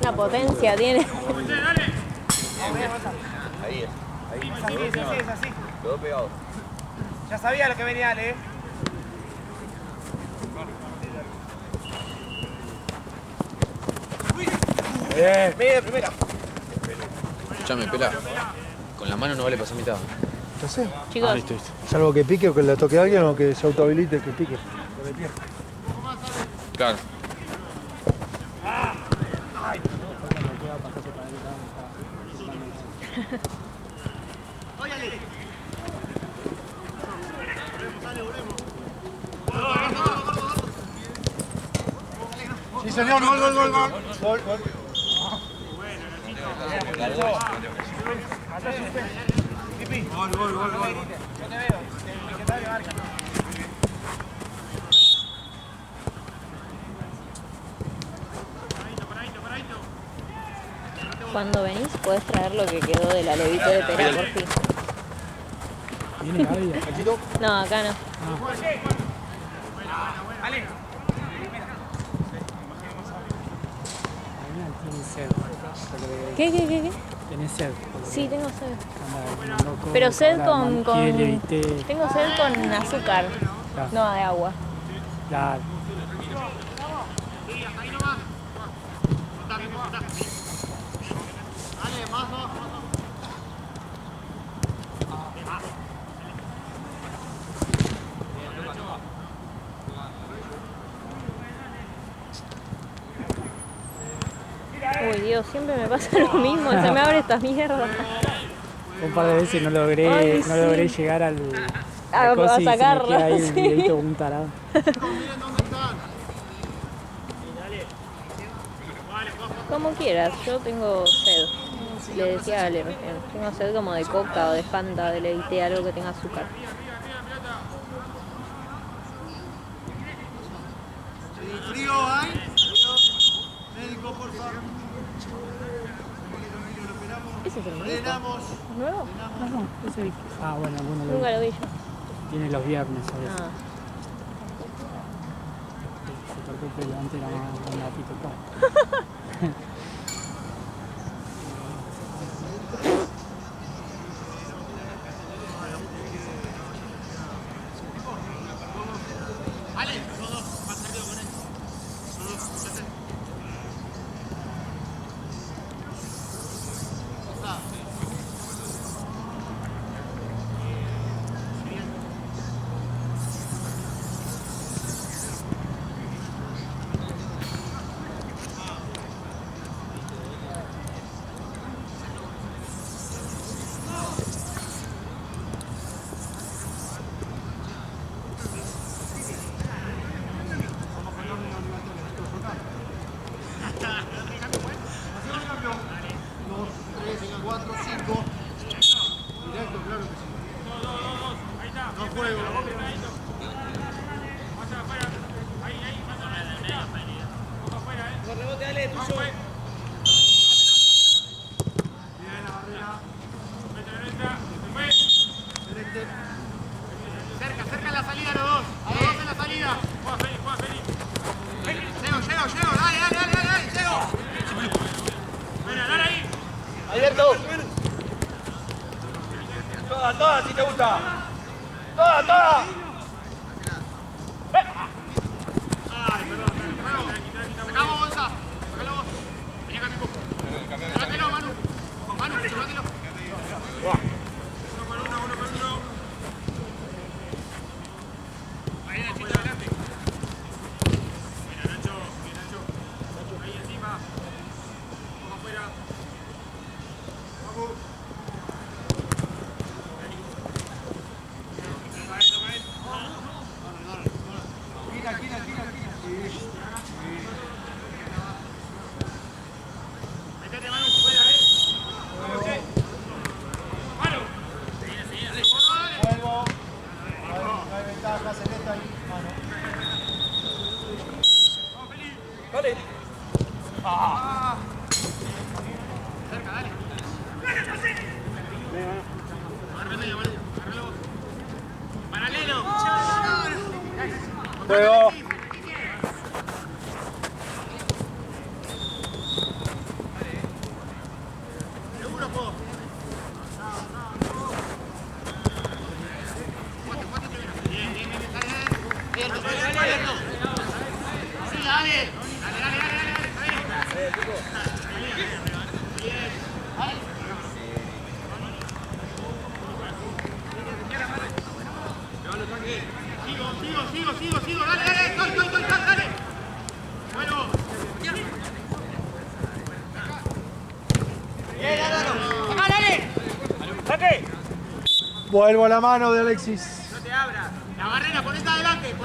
Una potencia tiene. Ahí es. Ahí. Es así. Todo pegado. Ya sabía lo que venía Ale, Media primera. Escuchame, pela. Con la mano no vale pasar mitad. No sé. Chicos, Listo. Salvo que pique o que le toque a alguien o que se autohabilite que pique. Claro. Sí, señor, gol. Gol. Gol. Yo te veo. El que sabe marca. cuando venís podés traer lo que quedó del alevito de pera, por fin. ¿Viene Gaby? No, acá no. Ale. Tiene sed. ¿Qué? Tiene sed. Sí, tengo sed. Anda, loco, Pero sed habla con... mantiele, ¿viste? Tengo sed con azúcar, Claro. no de agua. Claro. Uy, Dios, siempre me pasa lo mismo, se me abre esta mierda. Un par de veces no logré, Ay, no logré sí. llegar al A cosa y se me sacarlo, queda ahí el sí. videito como un tarado. Como quieras, yo tengo sed. Le decía a Ale recién, tengo sed como de coca o de Fanta, de Leite, algo que tenga azúcar. Frío hay. Médico, por favor. ¿Ese es el médico? Frenamos. ¿Es nuevo? No, ese... Ah, bueno, Nunca lo vi yo. Tiene los viernes a veces. Ah. Se cortó el pelo, antes era más un gatito acá. Cerca la salida los dos. A los dos en la salida. Juega Félix. Llego. Dale. Llego. Bueno, dale ahí. Abierto. Toda, si te gusta. Toda. Ay, perdón. Sacamos bolsa. Sacalo vos. Vení acá, Pipo. Sacátelo, Manu. Sacátelo. Uno por uno. Ahí, Nachito, adelante. Mira, Nacho. Ahí encima. Vamos afuera. Vamos. Toma él. Metete, Manu, fuera, Manu. Vuelvo. No hay ventajas en esta y mano. Dale. Cerca, dale. Agarra medio, Manu. Agárralo vos. Paralelo. Juego. Sigo, dale, estoy, dale. Bueno. Dale. ¡Saque! Vuelvo a la mano de Alexis. No te abras. La barrera, ponete adelante.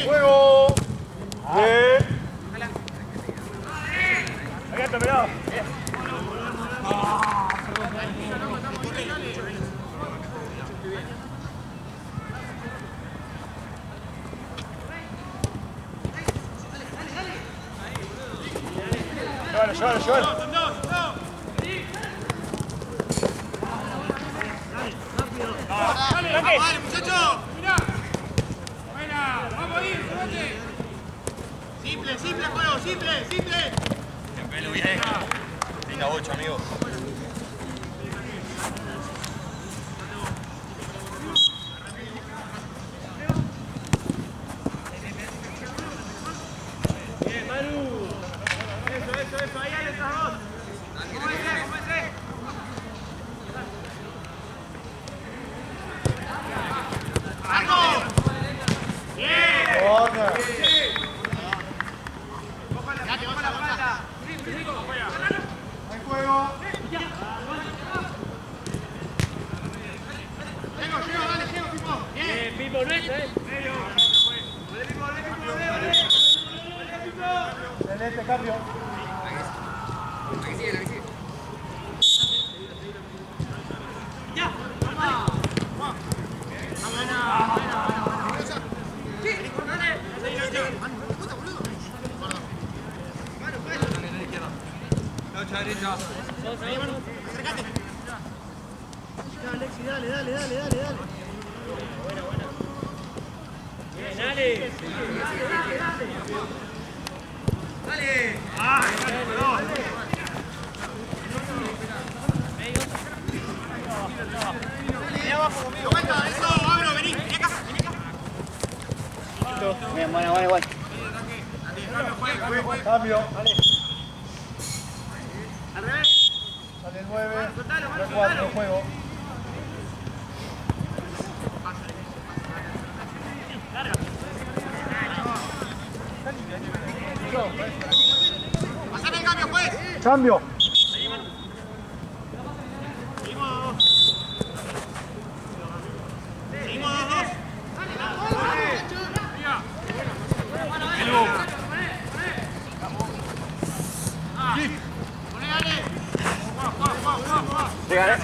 ¡Juego! Bien. Abierto, mirá. Llévalo. Dale, muchacho. Mirá. Buena. Vamos a ir, subete. Simple juego, simple. Pelo bien. Linda bocha, amigo. Bien, Manu. Eso. Ahí hay otras dos. ¿Cómo es? ¡Marco! ¡Bien! Corner. Date, vamos a la falta. Hay juego. Llego, Pipo. Bien, Pipo, no es, Excelente cambio. Bien, bueno, igual. Cambio. Al revés. Sale el 9. Soltalo, 4 juego. Pasame el cambio, juez. Cambio. Seguimos 2-2. Poné, dale. Vela.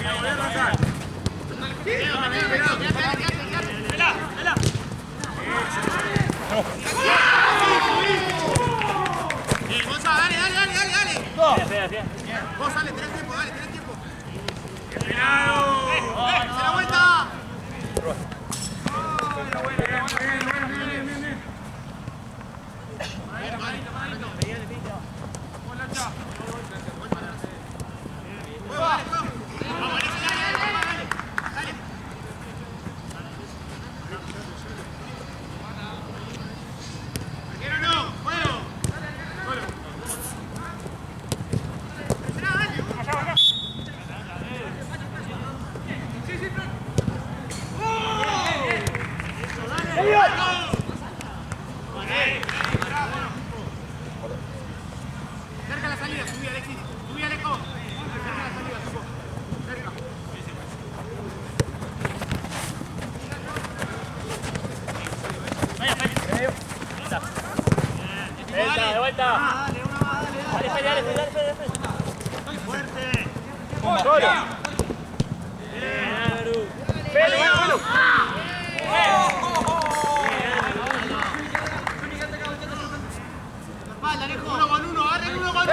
Bien, Gonza, dale. Vos, dale, tenés tiempo. ¡Se la vuelta! Cerca la salida, subí Alexis. Subí Alejo. Cerca la salida, subo. Cerca. De vuelta. Dale, una más, dale. Dale. Fuerte. Solo. Pelo. Espalda, Alejo. 1 con 1, agarren 1 con 1.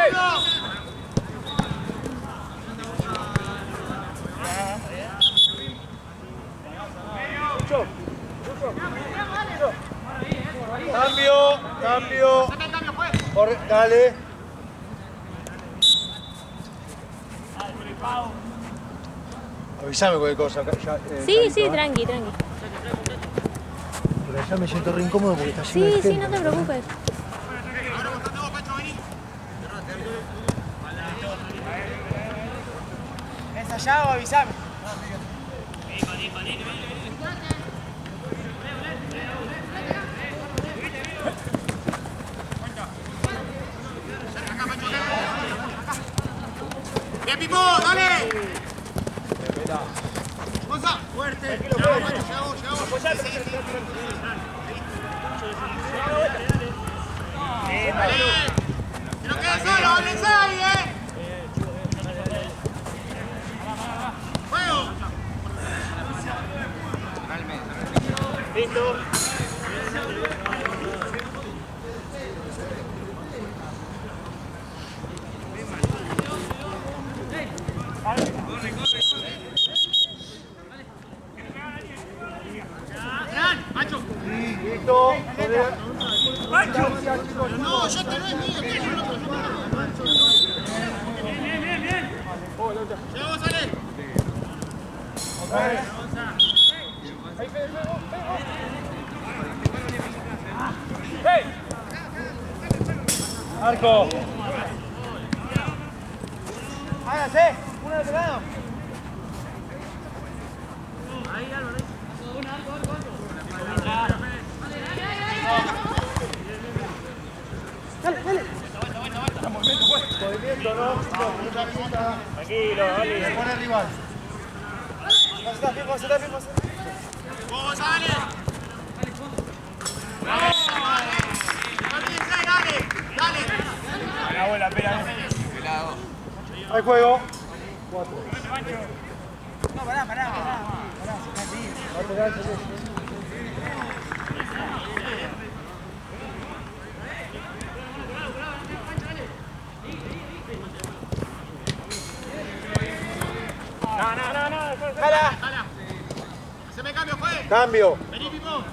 Cambio. Saca el cambio, juez. Dale. Avísame cualquier cosa. Sí, tranqui. Por allá me siento re incómodo porque está lleno Sí, de gente. no te preocupes. Ahora vos, Pacho, vení. Yago, avisame. ¡Bien, Pipo! ¡Dale! ¡Gonza! ¡Fuerte! Yago. ¡Que no quede solo! ¡Háblense ahí, ¡Juego! Listo. ¡Macho! Listo. No, yo te lo es mío, que yo no. Bien. Llegó, sale. Marco. Hágase, uno de otro lado. Movimiento, ¿no? Tranquilo, dale. Se pone el rival. ¡Vos, dale! ¡Dale! La abuela, espera. Pelado. Hay juego. 4. No, pará. Lateral, No. ¡Jala! ¡Haceme cambio, fue! Cambio. ¡Vení, Pipo!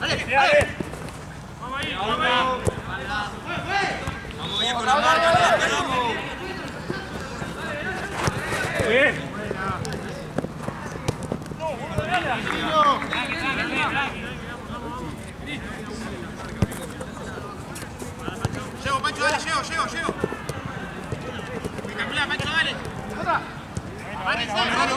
Dale. ¡Vamos ahí! Vamos bien con la marca, vamos. Bien. Llego, Pancho, dale, llego. Camila, Pancho, dale. Párense. Atrás,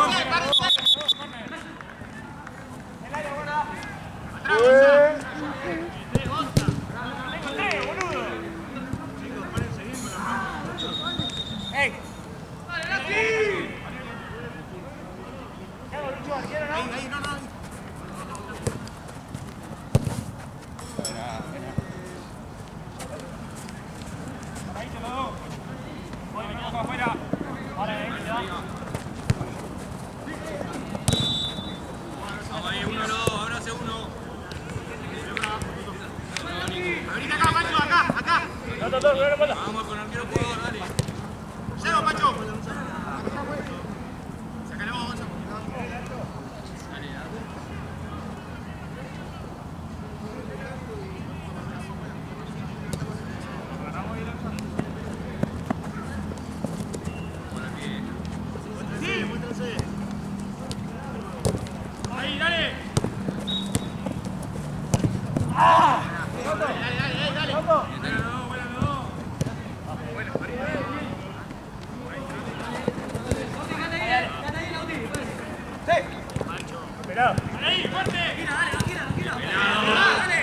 ahí, no. Vamos ahí, uno, dos, abrace uno. Venite acá, Pancho, acá. Vamos con el arquero jugador, dale. Llego, Pancho. Sácale vos, Gonzalo. Sí, muéstrense. Ahí, dale. Dale. Esperá. Ahí, fuerte. Dale.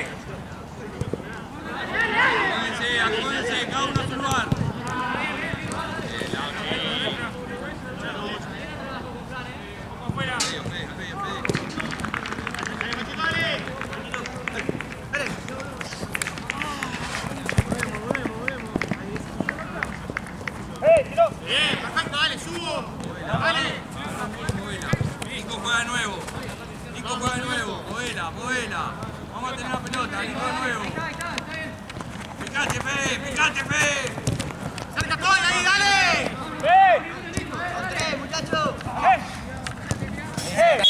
Acomódense, cada uno a su lugar. Bien, perfecto, dale, subo. Dale. Nico juega nuevo. Movela. Vamos a tener la pelota, Nico de nuevo. Picate, Fe. Cerca todo ahí, dale. ¡Ven! Muchachos. ¡Eh!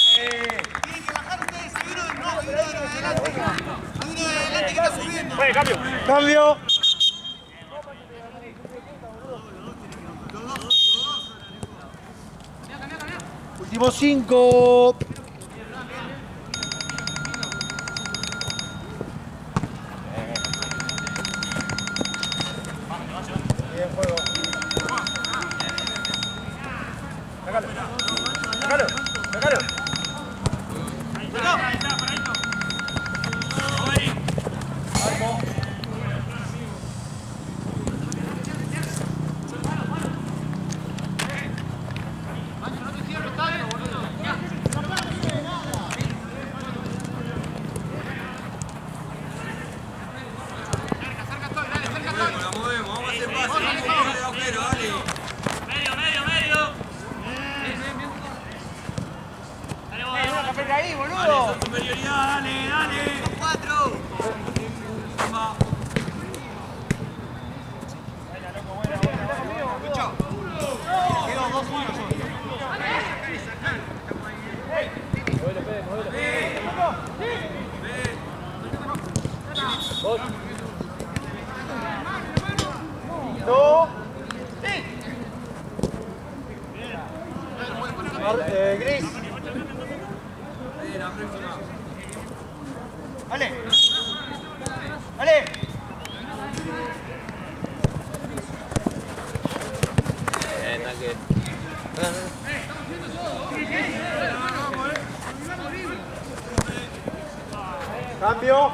Tienen que bajar ustedes. Hay uno de adelante. Hay uno de adelante que está subiendo. Cambio. Cambio. Último 5. Sácalo, sácalo. Gris. ¡Ale! ¡Ale! Cambio.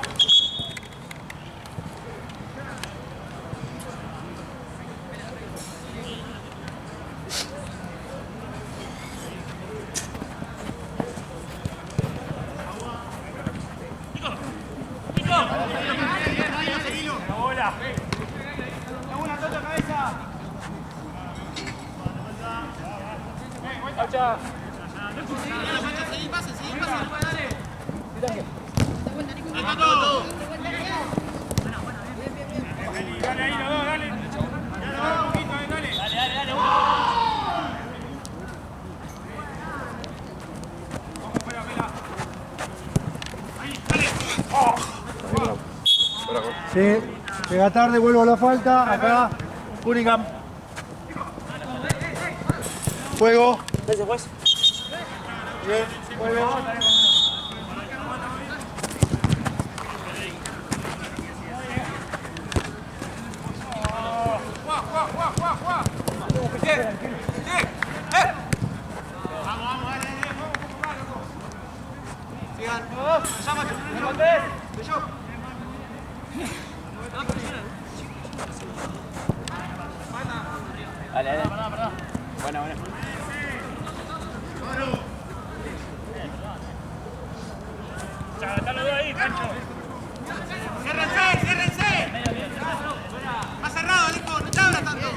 Sí, llega tarde, vuelvo a la falta, acá, Cunningham. Fuego. Gracias, juez. Bien, fuego. Dale, dale. Buena, buena. Están los dos ahí, Pancho. ¡Ciérrense, ciérrense! Más cerrado, Nico, no te abras tanto.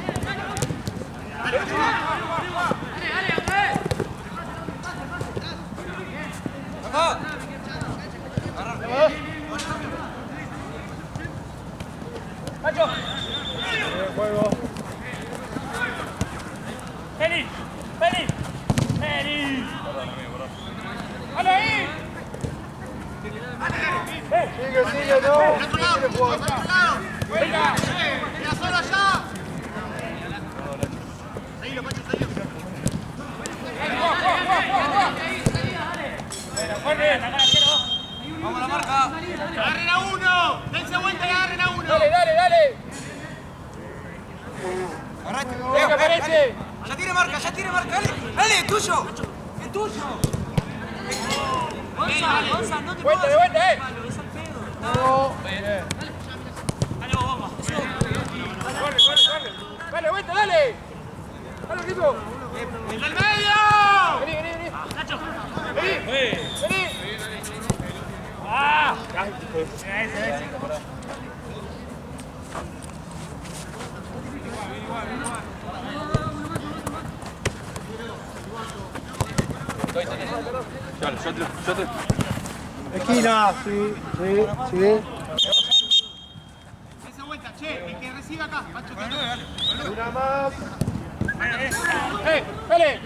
Dale, Pancho. Juego. ¡Feli! ¡Feli! ¡Feli! ¡Dale ahí! Sigue, no. ¡Al otro lado! ¡Al otro lado! ¡Venga! ¡Queda solo allá! Seguilo, Pancho, seguilo. Vamos a la marca. ¡Agarren a uno! ¡Dense vuelta y agarren a uno! ¡Dale, dale, dale! Agarrate. ¡Venga, aparece! Ya tiene marca, dale. Dale, es tuyo. Es tuyo. Gonza, no te ¡Vuelta, de vuelta, Dale vos, vamos. ¡Corre, corre, corre! ¡Dale, vuelta, dale! ¡Dale, equipo! ¡Entra al medio! ¡Vení, vení, vení! ¡Nacho! ¡Vení! ¡Vení! ¡Ah! Esquina, sí. Esa vuelta, che, el que recibe acá. Pancho, Una más. ¡Dale!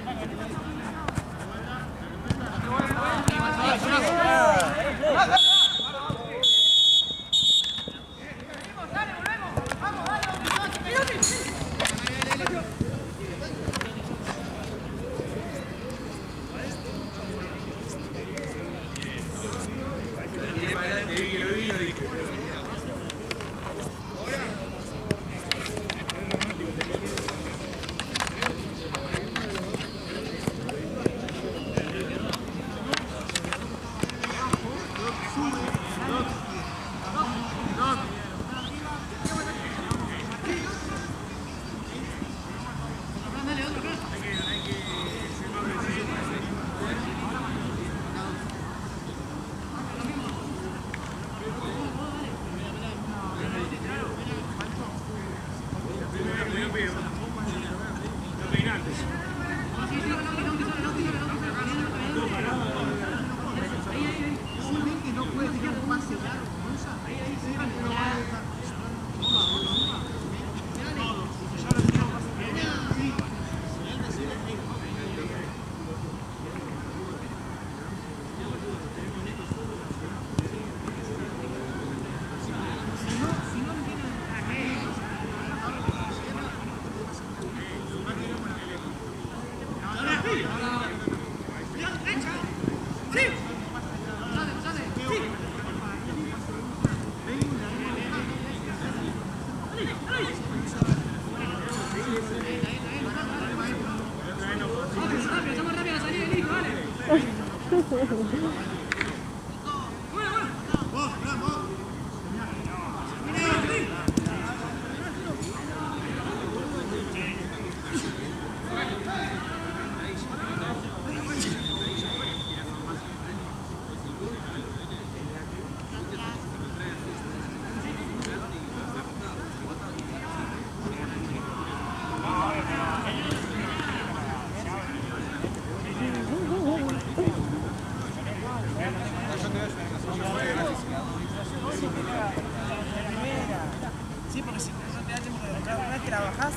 Sí, porque si no te hace porque una vez que la bajás,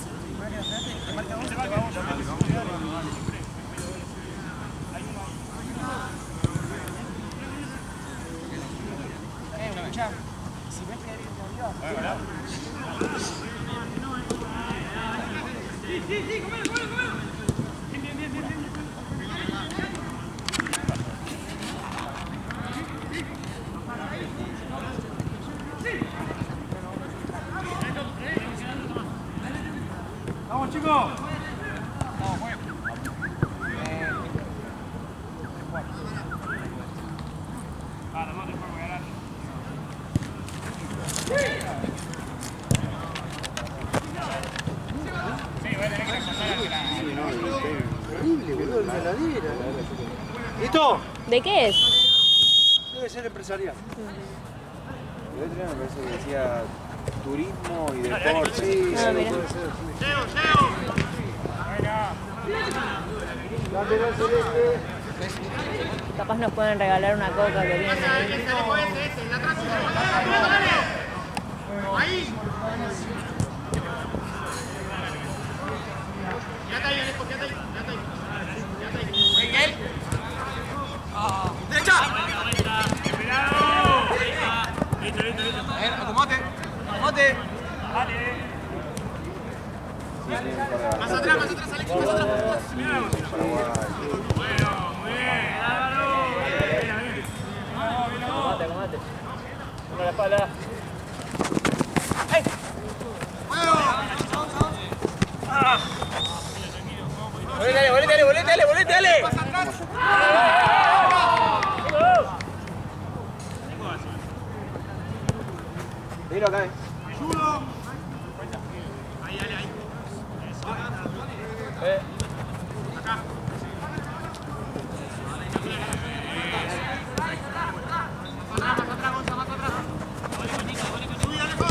te marca vos, te va a vos. Escuchá, si ves que hay alguien arriba, sí, comelo. Bien. ¡Vamos, chicos! Vamos, juego. No te puedo ganar. Sí, voy a tener que pasar Horrible, boludo, la heladera. ¿Listo? ¿De qué es? Debe ser empresarial. El otro día me parece que decía turismo y deporte. Sí, Ah, mira. Puede ser, sí. ¡Llego! Lateral celeste. Capaz nos pueden regalar una coca que viene ahí. Ese, la atrás. Ahí. Quédate ahí, Alejo, quédate ahí. Miguel. ¡Derecha! ¡Esperado! Listo. A ver, acomódate. Dale. Más atrás, Alex, más atrás. Bueno, muy bien. Acomate. Una la espalda. Volete. Más atrás. Dilo acá, Ayudo. Ahí. Acá. Más atrás, Gonza, más atrás. Subí, Alejo.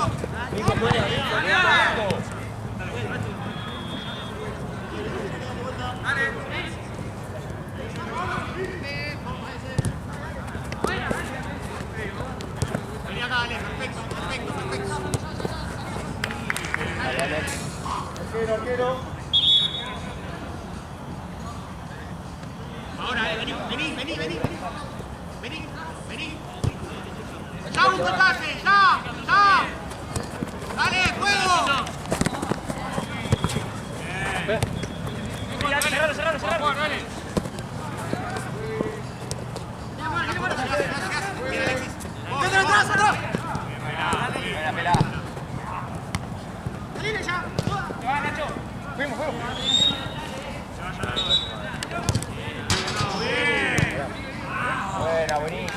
Vení acá, Alex. Perfecto. Arquero. Ahora, vení. ¡Ya, busca pase! ¡Ya! ¡Dale, fuego! Cerralo. Dale. ¡Atrás! Pelá. ¡Salile ya! ¡Te va, Nacho! ¡Fuimos! Buena, buenísimo.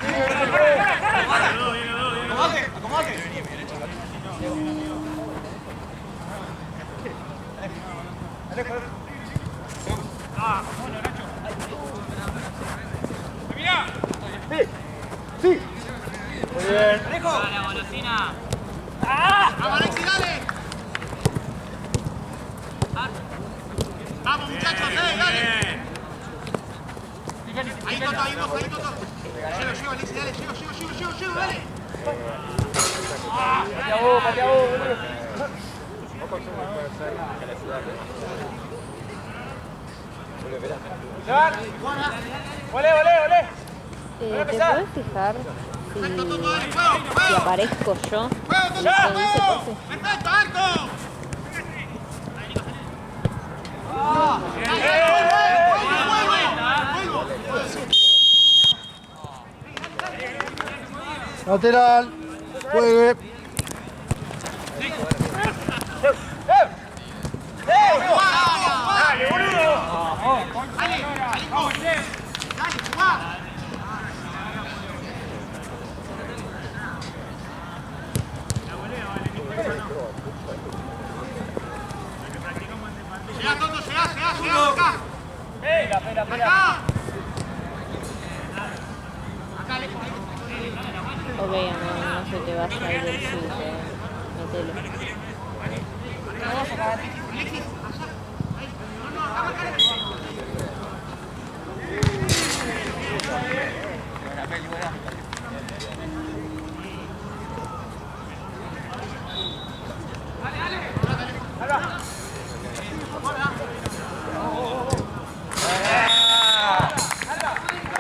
Acomódate. Alejo. Bueno, Nacho. ¡Mirá! Sí. Muy bien. ¡Alejo! ¡Dale, golosina! ¡Vamos, Alexi, dale! ¡Vamos, muchachos, dale! Ahí, Toto. Llego, Alexi, dale, llego, dale. Patea vos, boludo. ¡Olé! ¿Te puedes fijar Perfecto, Toto, dale, fuego. si aparezco yo? ¡Fuego, Toto! ¡Fuego! ¡Perfecto, Arco! ¡Fuego! Lateral. Juegue. ¡Dale, boludo! Llegá, Toto, llegá, acá. Espera. Acá. Ok, no se te va a salir el chute. Metelo.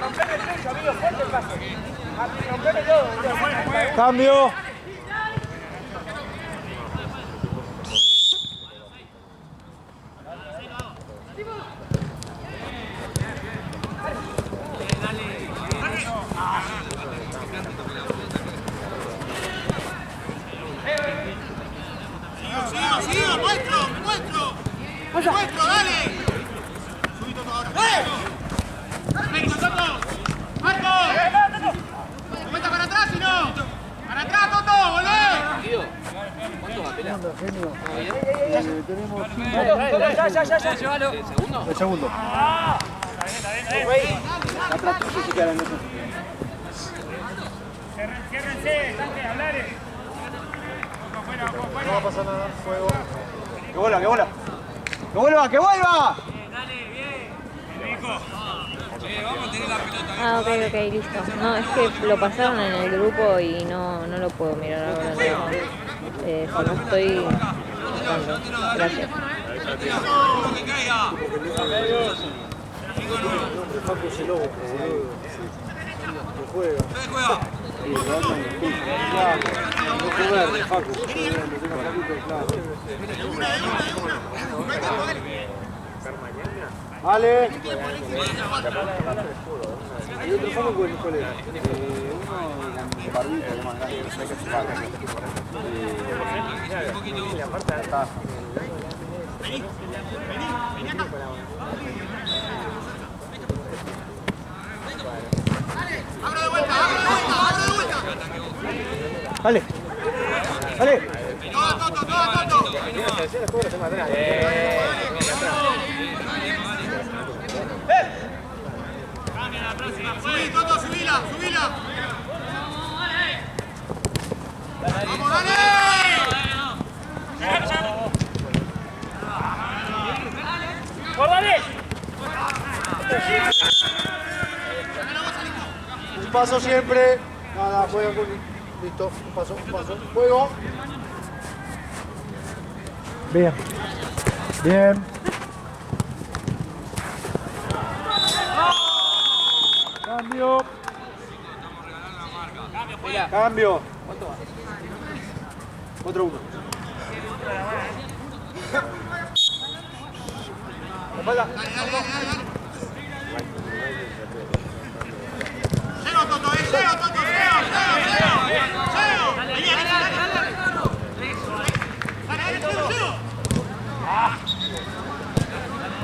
Rompeme el pecho, amigo, fuerte el paso. Rompeme todo. Cambio. Sigo, muestro, dale. Subí Toto ahora. Perfecto, Toto. Marco. Vuelta para atrás, si no. Para atrás, Toto, volvé. Tenemos Llévalo. el segundo. Atrás tuyo se quedan en eso. Ciérrense, tanque, hablale. No va a pasar nada. Fuego. ¡Que vuelva, que vuelva! ¡Que vuelva, que vuelva! Vamos a tener la pelota. Ah, ok, listo. No, es que lo pasaron en el grupo y no lo puedo mirar ahora. No. Si no estoy buscando. Gracias. Que caiga. Facu se lobo, boludo. Que juega. ¿Qué juega? Claro. No comer, Facu. Vale. Hay otro Facu, ¿cuál es? Uno de barbita, que más grande, hay que chupar. Abro de vuelta. Dale. Dale. Todo, Toto. Subí, Toto, subila. ¡Vamos, dale! ¡Guardale! Un paso siempre. Nada, juega con. Listo. Un paso. Juego. Bien. Cambio. Cambio. ¿Cuánto va? Otro uno. Dale. Llego, Toto, llego. Vení. Dale, llego.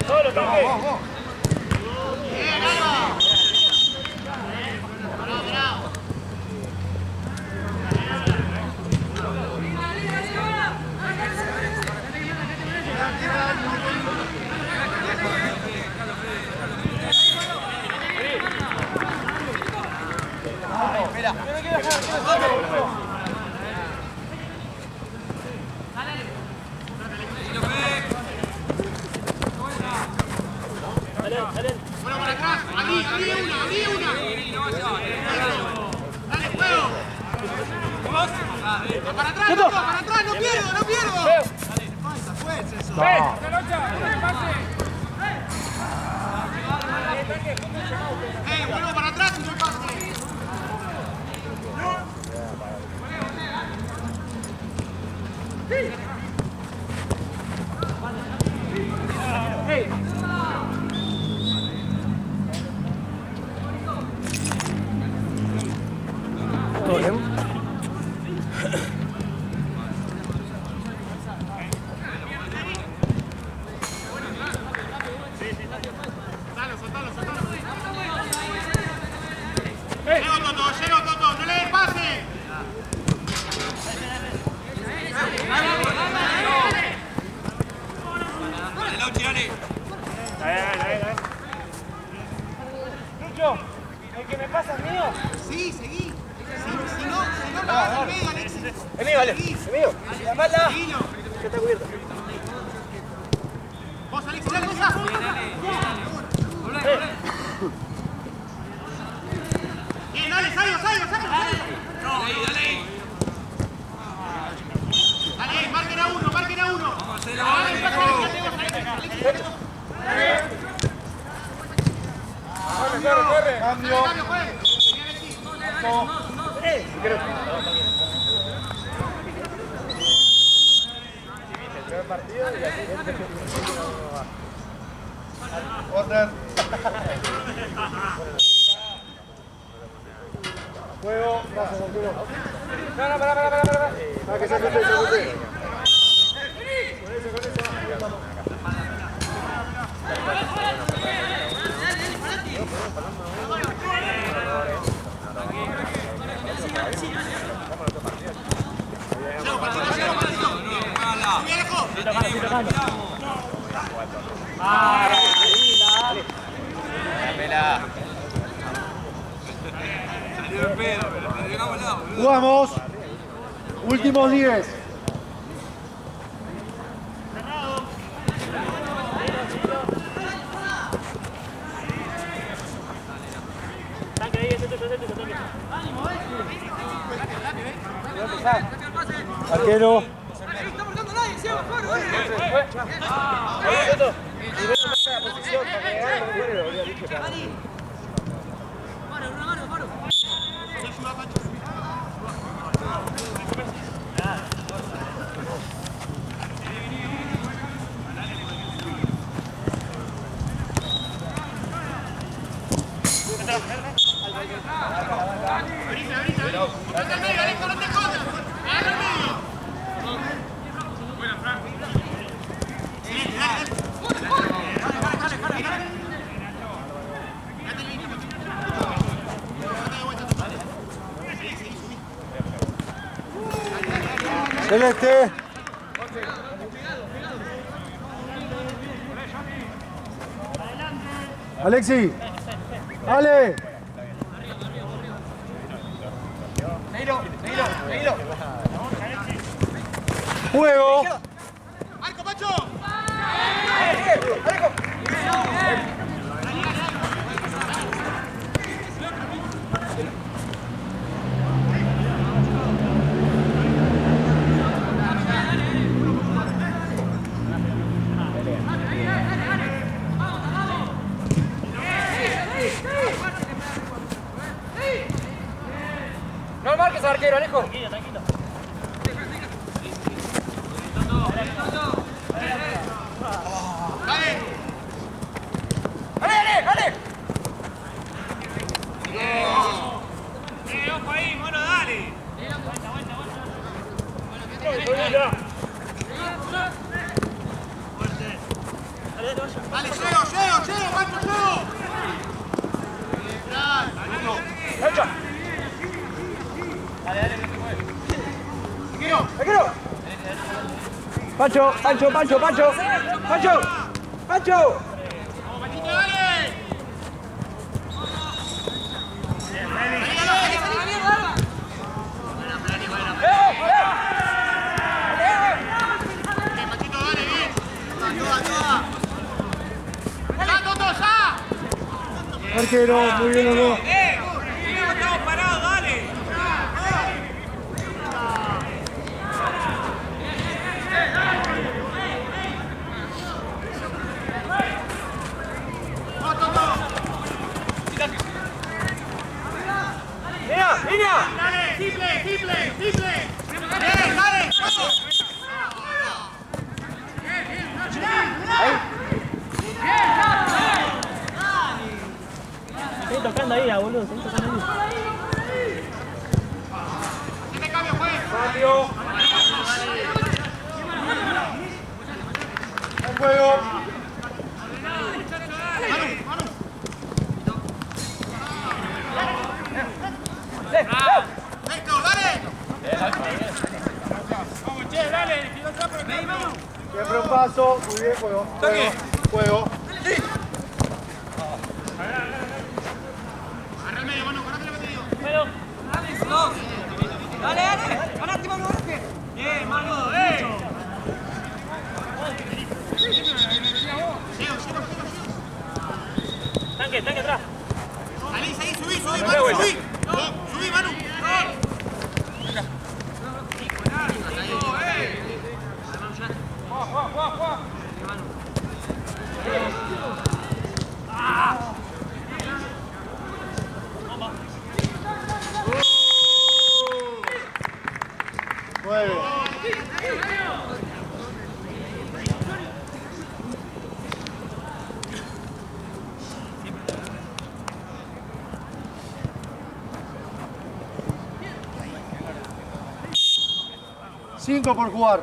Solo, tanque. Bien, ahí va. Pará. Bueno, para atrás. Abrí una. Dale, juego. Para atrás, no pierdo. Vuelvo para atrás y no pase. ¿Todo bien? Pancho, ¿el que me pasa es mío? Sí, seguí. Si no me vas al medio, Alexis. Es mío, vale. Es mío. La espalda. Que está cubierto. Vos, Alexis, dale, esa. Bien, dale, salgo. Dale, marquen a uno. Vamos a hacerlo, Corre. Cambio. Juegue. El partido y así Orden. Juego. Paso, Conquero. No, pará. Ah, que se ajuste. Salió el pedo, pero te llegamos al lado, boludo. Jugamos. Últimos 10. Arquero. Celeste. Alexi. Ale. Juego. ¡Arco, Pacho! No marques al arquero, Alejo. ¡Dale! Ojo ahí, mono, dale. Dale, llego, Pancho, llego. ¡Pancho! ¡Arquero! Pancho. Vamos, Panchito, dale. Panchito, dale, bien. Toda. ¡Ya, Toto, ya! Arquero, muy bien los dos. Estamos parados, dale. ¡Línea! Dale, triple. Bien, dale. Estoy tocando ahí, boludo. Estoy tocando ahí. ¿Qué cambio fue? Cambio. En juego. Héctor, dale. Vamos, che, dale. Siempre un paso. Muy bien, juego. Juego. tanque atrás. Salí, subí, Manu, subí. Subí, Manu. Nueve. Cinco por jugar.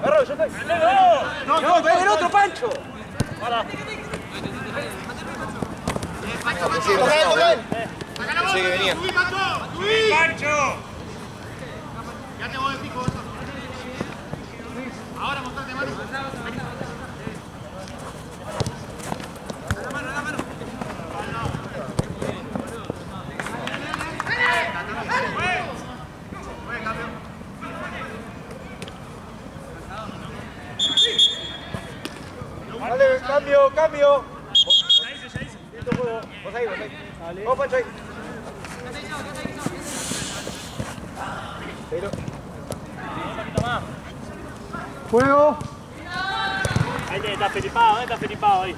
Agarra, yo estoy. No, ven el otro, Pancho. Para. Pensé que venía. Subí, Pancho. Ya te voy de pico. Ahora mostrate, Manu. Dale, cambio. Listo, juego. Vos ahí. Vamos, Pancho, ahí. Pero. Juego. Ahí está felipado, ahí.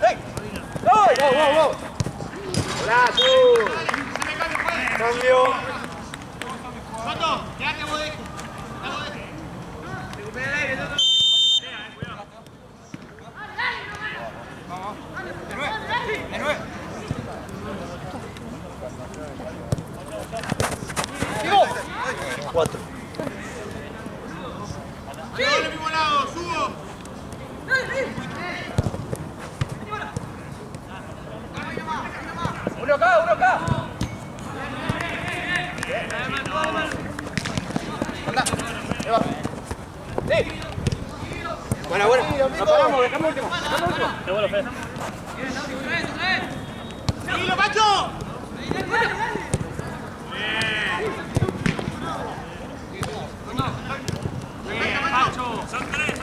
¡Ey! ¡Wow! ¡Golazo! Cambio. Soto, quédate vos de. Cuatro. Al mismo lado, subo. Uno acá. Sí. Buena. Nos paramos, dejamos último. Qué bueno, Fede. ¡Seguilo, Pancho! Bien, Pancho. Son tres.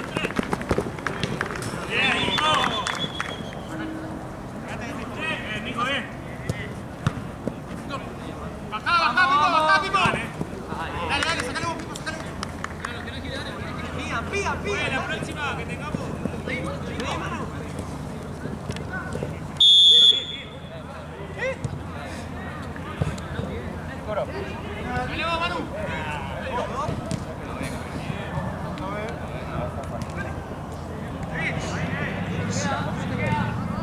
Bien, Nico. Nico, bien. Bajá, Pipo. Dale, sacale vos, Pipo, sacale vos. Pía. La próxima que tengamos. Dale vos, Manu.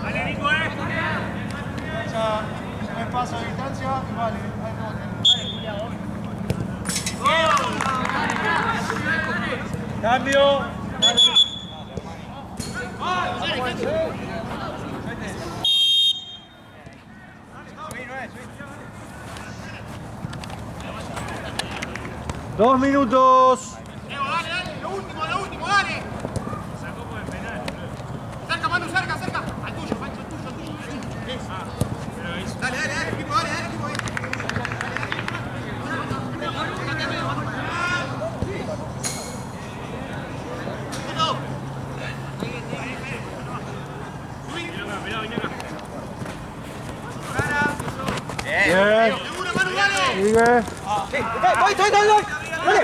Dale, Nico, Ya me paso a distancia y vale. Cambio. Dos minutos. Dale, lo último, dale. Cerca, Manu, cerca. Al tuyo, Pancho, al tuyo. Dale, equipo, dale, equipo. Bien. Seguro, Manu, dale. Sigue. Voy. Dale.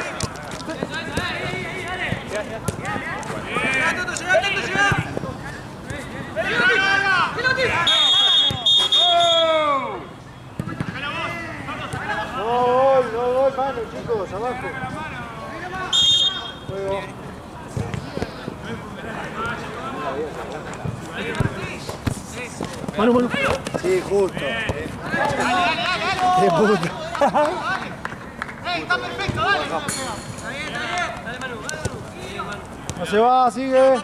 No gol, mano, chicos, abajo. Juego. Manu. Sí, justo. Qué puto. Está perfecto, dale. No se va, sigue.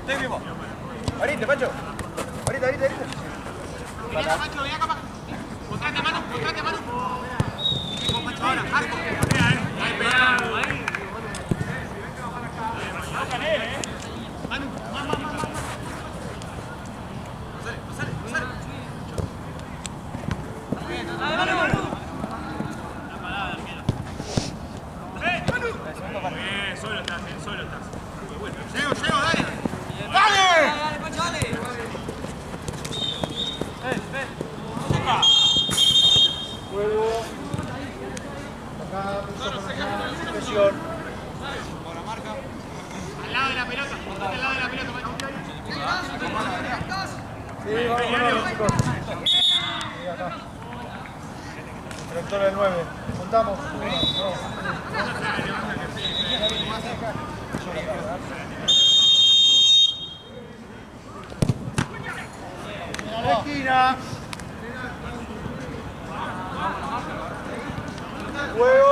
Estoy vivo. Ahorita, Pancho. Ahorita. Ven acá, Pancho, ven acá, Pancho. Contrate, mano, contrate, mano. Con Pancho ahora, arco. Ahí pegado, ahí. Manu, mamá. Pasale. Dale, Manu. La parada, arquero. Manu. Bien, solo estás. Llego, dale. ¡Dale, Pancho, dale! ¡Ven! Juego. Acá, presión. Al lado de la pelota, al lado de la pelota, Pancho. Sí, vamos, chicos. Sí, acá. Director del 9. Contamos. La esquina. Juego.